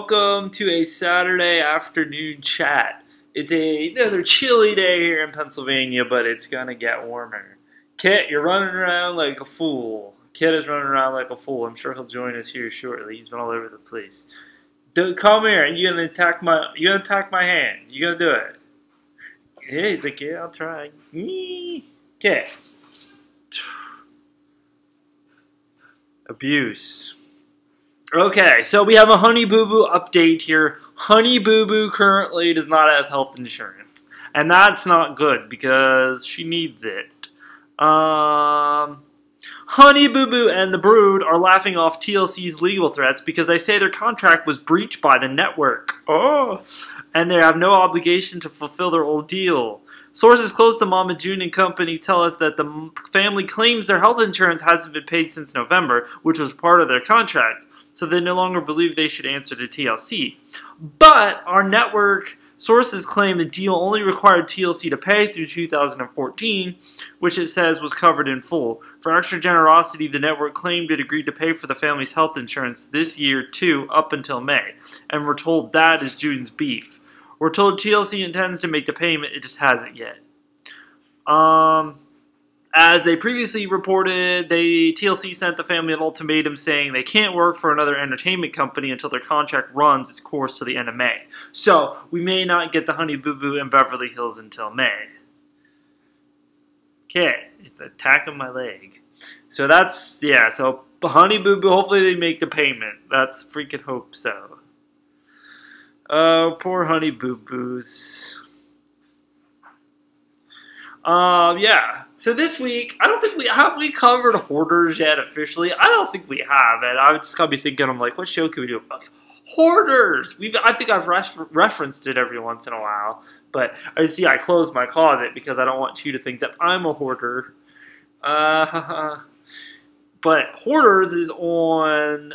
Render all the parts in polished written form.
welcome to a Saturday afternoon chat. It's another chilly day here in Pennsylvania, but it's gonna get warmer. Kit, you're running around like a fool. Kit is running around like a fool. I'm sure he'll join us here shortly. He's been all over the place. Come here. You gonna attack my? You gonna attack my hand? You gonna do it? Yeah, he's like, yeah, I'll try. Kit. Abuse. Okay, so we have a Honey Boo Boo update here. Honey Boo Boo currently does not have health insurance. And that's not good because she needs it. Honey Boo Boo and the Brood are laughing off TLC's legal threats because they say their contract was breached by the network. Oh! And they have no obligation to fulfill their old deal. Sources close to Mama June and company tell us that the family claims their health insurance hasn't been paid since November, which was part of their contract. So they no longer believe they should answer to TLC. But our network sources claim the deal only required TLC to pay through 2014, which it says was covered in full. For extra generosity, the network claimed it agreed to pay for the family's health insurance this year too, up until May. And we're told that is June's beef. We're told TLC intends to make the payment, it just hasn't yet. As they previously reported, TLC sent the family an ultimatum saying they can't work for another entertainment company until their contract runs its course to the end of May. So, we may not get the Honey Boo Boo in Beverly Hills until May. Okay, it's attacking my leg. So that's, yeah, so Honey Boo Boo, hopefully they make the payment. That's freaking hope so. Oh, poor Honey Boo Boos. Yeah. So this week, I don't think we covered Hoarders yet officially. I don't think we have, and I just gotta be thinking, I'm like, what show can we do? Like, Hoarders. I think I've referenced it every once in a while, but I closed my closet because I don't want you to think that I'm a hoarder. But Hoarders is on.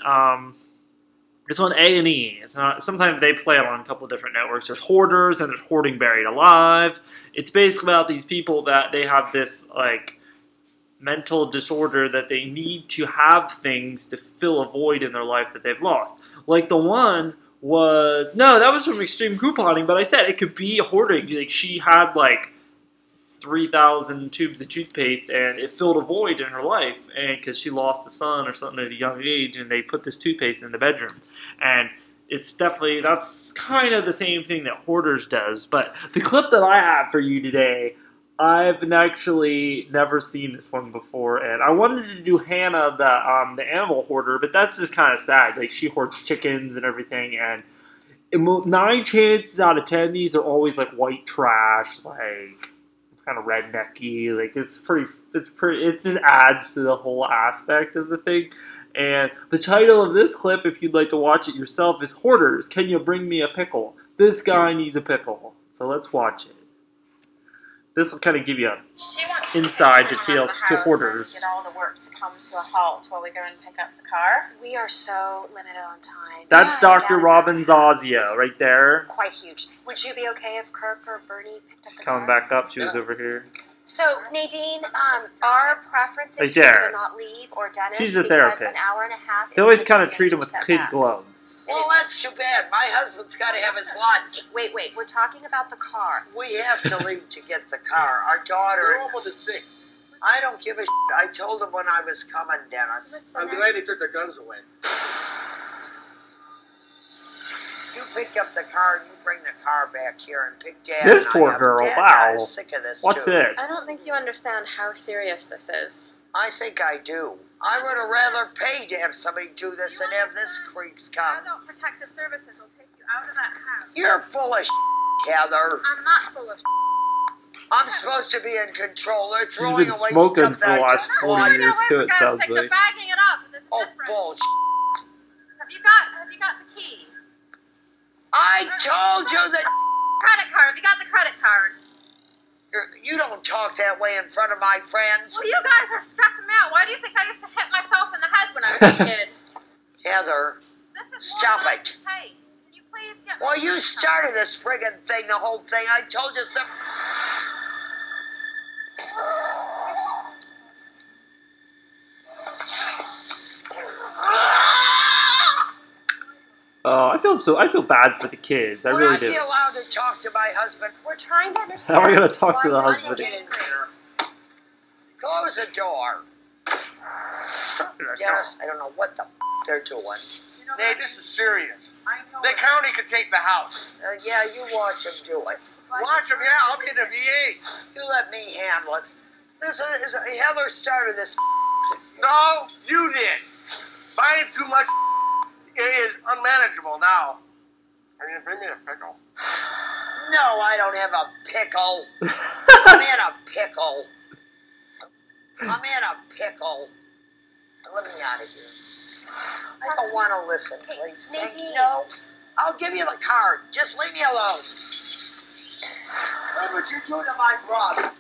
It's on A&E. It's not. Sometimes they play it on a couple of different networks. There's Hoarders and there's Hoarding Buried Alive. It's basically about these people that they have this like mental disorder that they need to have things to fill a void in their life that they've lost. Like the one was that was from Extreme Couponing, but I said it could be hoarding. Like she had like 3,000 tubes of toothpaste, and it filled a void in her life, and because she lost a son or something at a young age, and they put this toothpaste in the bedroom, and that's kind of the same thing that Hoarders does. But the clip that I have for you today, I've actually never seen this one before, and I wanted to do Hannah, the animal hoarder, but that's just kind of sad. Like she hoards chickens and everything, and 9 chances out of 10, these are always like white trash, like kind of rednecky, like it just adds to the whole aspect of the thing. And the title of this clip, if you'd like to watch it yourself, is Hoarders, Can You Bring Me a Pickle? This guy needs a pickle. So let's watch it. This will kind of give you an inside detail to Hoarders. Get all the work to come to a halt while we go and pick up the car. We are so limited on time. That's Dr. Robin Zazio right there. Quite huge. Would you be okay if Kirk or Bernie picked up the car? Coming back up, she was over here. So, Nadine, our preference is right for you to not leave or Dennis. She's a therapist. An hour and a half. They always kind of treat him with kid gloves. Well, that's too bad. My husband's got to have his lunch. Wait. We're talking about the car. We have to leave to get the car. Our daughter... We're almost at 6. I don't give a shit. I told him when I was coming, Dennis. I'm glad they took their guns away. You pick up the car and you bring the car back here and pick Dad. This poor girl, Dad wow. is sick of this What's too. this? I don't think you understand how serious this is. I think I do. I would have rather paid to have somebody do this than have this creeps come. Adult Protective Services will take you out of that house. You're full of Heather. I'm not full of I'm supposed to be in control. They're She's throwing been away smoking stuff for the that I last just 40 bought. years too, it sounds like. Bagging it up. Oh, bullshit. Have you got the key? I told you that... Credit card. Have you got the credit card? You don't talk that way in front of my friends. Well, you guys are stressing me out. Why do you think I used to hit myself in the head when I was a kid? Heather, stop it. Hey, can you please get me... Well, you started this friggin' thing, the whole thing. I told you so. I feel bad for the kids. I Would really I be do. allowed to talk to my husband? We're trying to understand. How am I gonna talk to the why you're husband? Get angry. in there. Close the door. Dennis, I don't know what the they're doing. You know, hey, this is serious. I know. The county could take the house. Yeah, you watch him do it. Watch them, yeah, I'll be in the VA. You let me handle it. Heather started this. No, you did. Buying too much is unmanageable now. Are you gonna bring me a pickle? No, I don't have a pickle. I'm in a pickle. I'm in a pickle. Let me out of here. I don't want to listen, please. Thank you. No, I'll give you the card. Just leave me alone. Look what you're doing to my brother.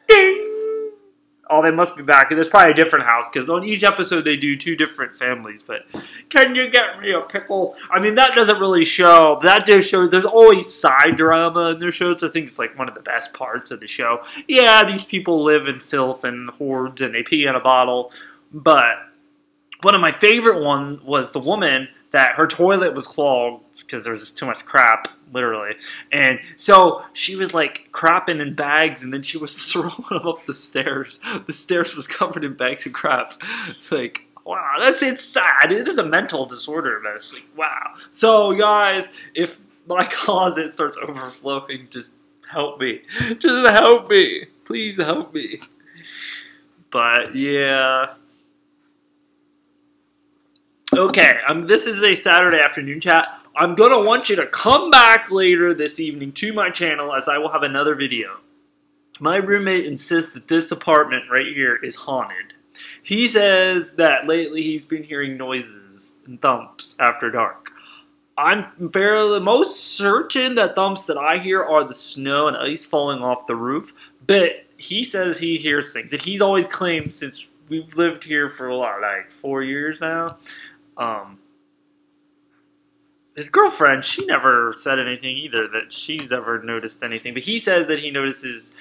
Ding! Oh, they must be back. There's probably a different house, because on each episode they do 2 different families. But, can you get me a pickle? I mean, that doesn't really show. That just shows there's always side drama in their shows. I think it's like one of the best parts of the show. Yeah, these people live in filth and hoards, and they pee in a bottle. But one of my favorite one was the woman that her toilet was clogged because there was just too much crap, literally. And so she was like crapping in bags, and then she was throwing them up the stairs. The stairs was covered in bags of crap. It's like, wow, it's sad. It is a mental disorder, but it's like, wow. So guys, if my closet starts overflowing, just help me. Just help me. Please help me. But yeah. Okay, this is a Saturday afternoon chat. I'm going to want you to come back later this evening to my channel, as I will have another video. My roommate insists that this apartment right here is haunted. He says that lately he's been hearing noises and thumps after dark. I'm fairly most certain that thumps that I hear are the snow and ice falling off the roof, but he says he hears things. And he's always claimed, since we've lived here for like 4 years now, his girlfriend, she never said anything either, that she's ever noticed anything. But he says that he notices,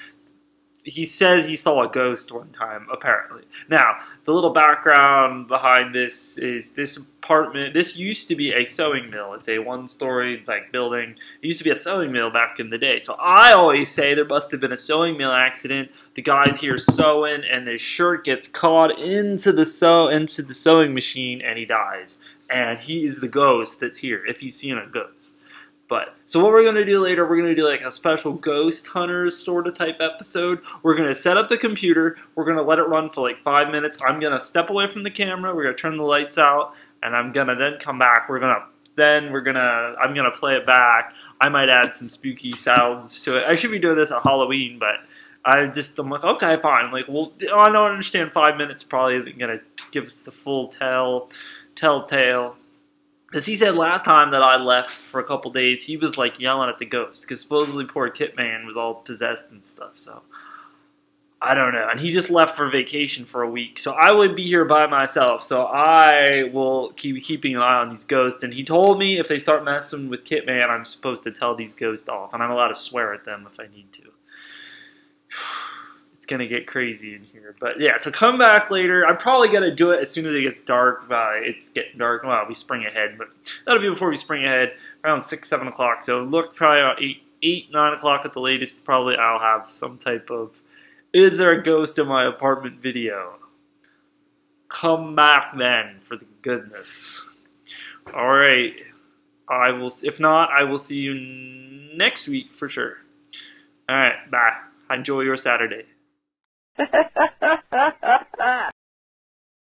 he says he saw a ghost one time, apparently. Now, the little background behind this is this apartment, this used to be a sewing mill. It's a 1-story like building. It used to be a sewing mill back in the day. So I always say there must have been a sewing mill accident. The guy's here sewing, and his shirt gets caught into the sewing machine, and he dies. And he is the ghost that's here, if he's seeing a ghost. But, so what we're going to do later, we're going to do like a special ghost hunters sort of type episode. We're going to set up the computer. We're going to let it run for like 5 minutes. I'm going to step away from the camera. We're going to turn the lights out. And I'm going to then come back. I'm going to play it back. I might add some spooky sounds to it. I should be doing this at Halloween, but I'm like, okay, fine. Like, well, I don't understand 5 minutes probably isn't going to give us the full telltale. Because he said last time that I left for a couple days, he was like yelling at the ghost. Because supposedly poor Kit Man was all possessed and stuff. So, I don't know. And he just left for vacation for a week. So I would be here by myself. So I will keep keeping an eye on these ghosts. And he told me if they start messing with Kit Man, I'm supposed to tell these ghosts off. And I'm allowed to swear at them if I need to. It's going to get crazy in here. But yeah, so come back later. I'm probably going to do it as soon as it gets dark. It's getting dark. Well, we spring ahead. But that'll be before we spring ahead, around 6, 7 o'clock. So look, probably about 8, 9 o'clock at the latest. Probably I'll have some type of, is there a ghost in my apartment video? Come back then, for the goodness. Alright. If not, I will see you next week for sure. Alright, bye. Enjoy your Saturday.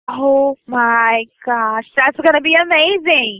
Oh my gosh, that's going to be amazing.